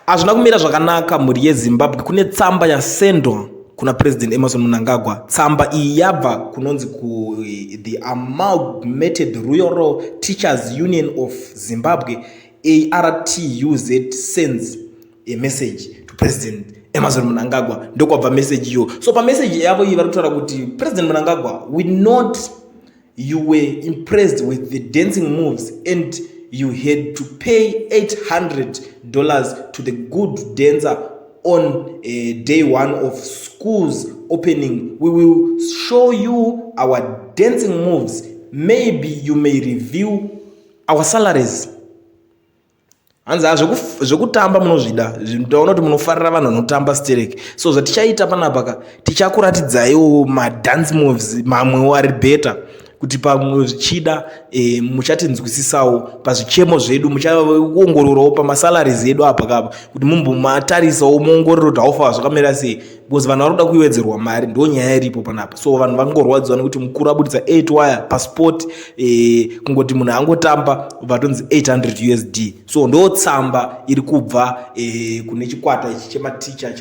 Hazvina kumira zvakanaka mhuri yeZimbabwe. Kune tsamba yasendwa kuna President Emmerson Mnangagwa. Tsamba iyi yabva kunonzi the Amalgamated Rural Teachers Union of Zimbabwe, ARTUZ, sends a message to President Emmerson Mnangagwa. Ndokwabva message iyo. So pa message yavo iyi vari kutaura kuti President Mnangagwa, we note you were impressed with the dancing moves and you had to pay $800 to the good dancer on day one of school's opening. We will show you our dancing moves. Maybe you may review our salaries. Hanza zvekutamba munozvida, ndaona kuti munofarira vanhu vanotamba stereki. So zvatichaita panapa tichakuratidzaiwo madance moves mamwewo ari better, kuti pamwe zvichida muchatinzwisisawo pazvichemo zvedu, muchaongororawo pamasalaries edu apa kapa, kuti mumbomatarisao muongororo kuti haufa zvakamira sei, because vanhu vari kuda kuiwedzerwa mari, ndo nyaya iripo panapa. So vanhu vangorwadziwa nekuti mukuru abudisa 8 wire pasport, kungoti munhu angotamba vatonzi $800. So ndo tsamba iri kubva kune chikwata ichi chematicha.